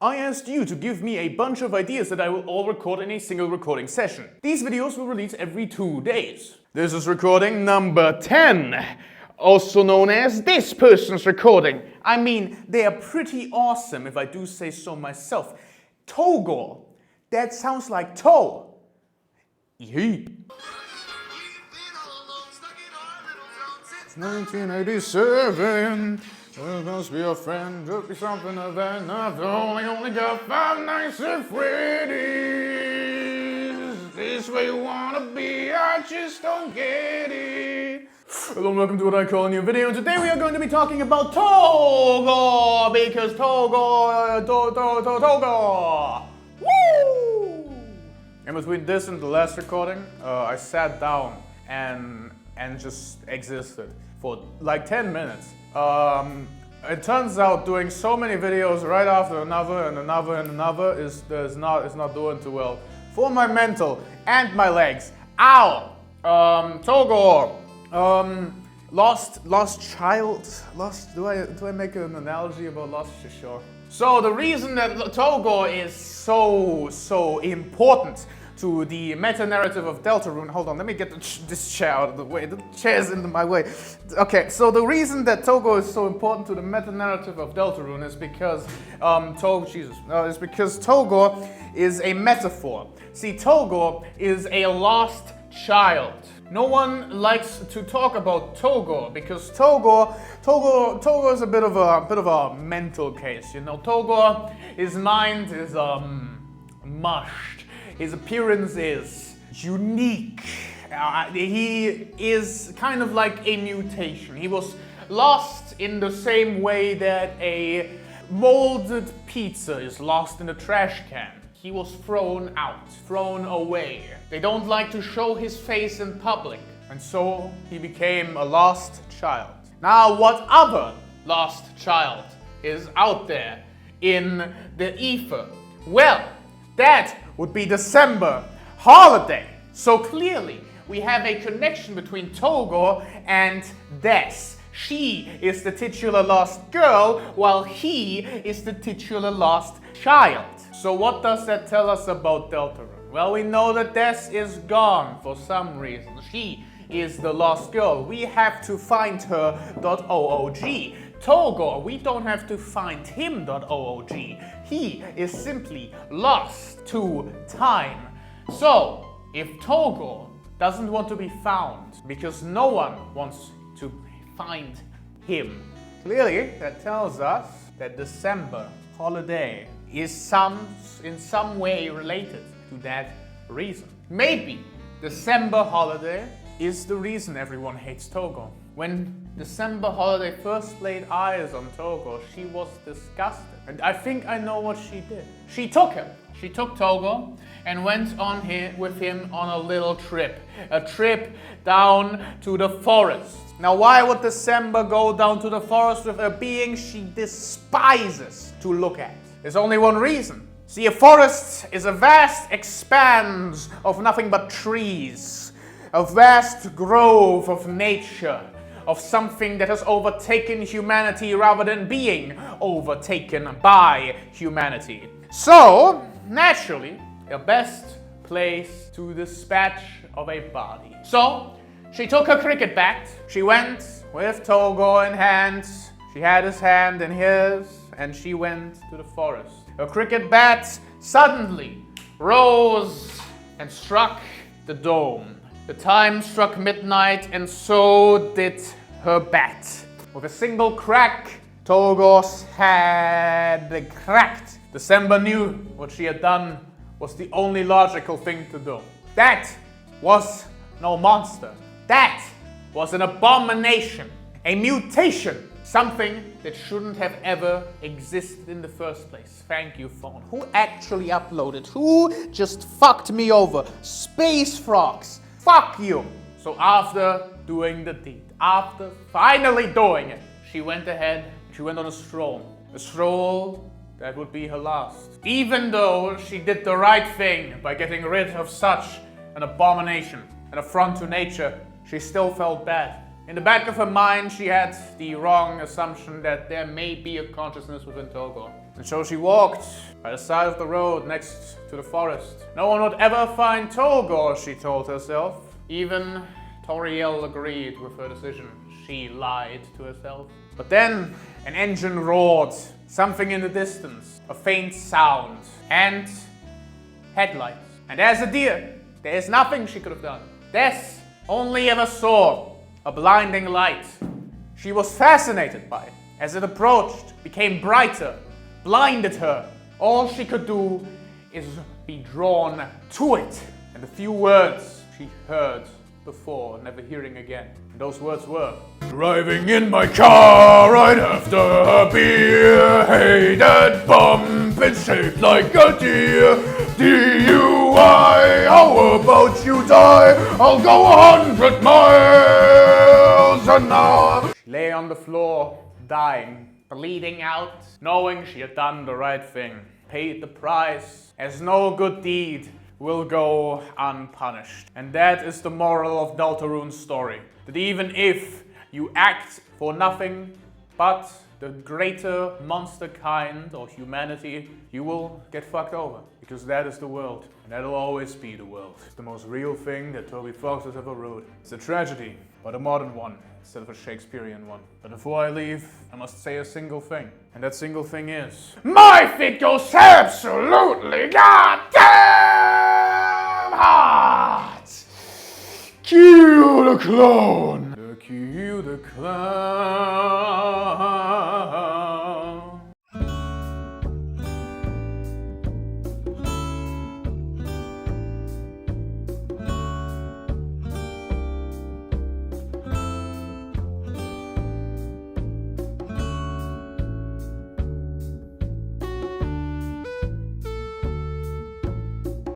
I asked you to give me a bunch of ideas that I will all record in a single recording session. These videos will release every 2 days. This is recording number 10, also known as this person's recording. I mean, they are pretty awesome if I do say so myself. Togore, that sounds like toe. Yee. 1987. There must be a friend, could be something of that. I've only got 5 nights at Freddy's. This way you wanna be, I just don't get it. Hello and welcome to what I call a new video. Today we are going to be talking about Togore, because Togore. Woo! In between this and the last recording, I sat down and just existed for like 10 minutes. It turns out doing so many videos right after another and another is not doing too well for my mental and my legs. Ow! Togore. Lost child. Do I make an analogy about lost? Sure. So the reason that Togore is so important to the meta-narrative of Deltarune. Hold on, let me get this chair out of the way. The chair's in my way. Okay, so the reason that Togore is so important to the meta-narrative of Deltarune is because Togore is a metaphor. See, Togore is a lost child. No one likes to talk about Togore because Togore is a bit of a mental case. You know, Togore, his mind is mushed. His appearance is unique. He is kind of like a mutation. He was lost in the same way that a molded pizza is lost in a trash can. He was thrown out, thrown away. They don't like to show his face in public, and so he became a lost child. Now, what other lost child is out there in the ether? Well, that would be December holiday. So clearly, we have a connection between Togore and Des. She is the titular lost girl, while he is the titular lost child. So what does that tell us about Deltarune? Well, we know that Des is gone for some reason. She is the lost girl. We have to find her .oog. Togore, we don't have to find him .oog. He is simply lost to time. So, if Togore doesn't want to be found because no one wants to find him, clearly that tells us that December holiday is in some way related to that reason. Maybe December holiday is the reason everyone hates Togore. When December holiday first laid eyes on Togore, she was disgusted. And I think I know what she did. She took him. She took Togore and went with him on a little trip. A trip down to the forest. Now, why would December go down to the forest with a being she despises to look at? There's only one reason. See, a forest is a vast expanse of nothing but trees. A vast grove of nature. Of something that has overtaken humanity rather than being overtaken by humanity. So, naturally, the best place to dispatch of a body. So, she took her cricket bat, she went with Togore in hand, she had his hand in his, and she went to the forest. Her cricket bat suddenly rose and struck the dome. The time struck midnight, and so did her bat. With a single crack, Togore's head cracked. December knew what she had done was the only logical thing to do. That was no monster. That was an abomination, a mutation, something that shouldn't have ever existed in the first place. Thank you, phone. Who actually uploaded? Who just fucked me over? Space frogs. Fuck you! So after doing the deed, after finally doing it, she went ahead, she went on a stroll. A stroll that would be her last. Even though she did the right thing by getting rid of such an abomination, an affront to nature, she still felt bad. In the back of her mind, she had the wrong assumption that there may be a consciousness within Togore. And so she walked by the side of the road next to the forest. No one would ever find Togore, she told herself. Even Toriel agreed with her decision. She lied to herself. But then an engine roared, something in the distance, a faint sound, and headlights. And there's a deer. There is nothing she could have done. Tess only ever saw a blinding light. She was fascinated by it. As it approached, became brighter, blinded her. All she could do is be drawn to it. And the few words she heard before, never hearing again. And those words were, driving in my car right after a beer. Hey, that bump is shaped like a deer. DUI, how about you die? I'll go 100 miles an hour. She lay on the floor, dying, bleeding out, knowing she had done the right thing, paid the price, as no good deed will go unpunished. And that is the moral of Deltarune's story. That even if you act for nothing but the greater monster kind or humanity, you will get fucked over. Because that is the world. And that'll always be the world. It's the most real thing that Toby Fox has ever wrote. It's a tragedy, but a modern one instead of a Shakespearean one. But before I leave, I must say a single thing. And that single thing is, my fit goes absolutely goddamn hard! Cue the clone! Cue the clown!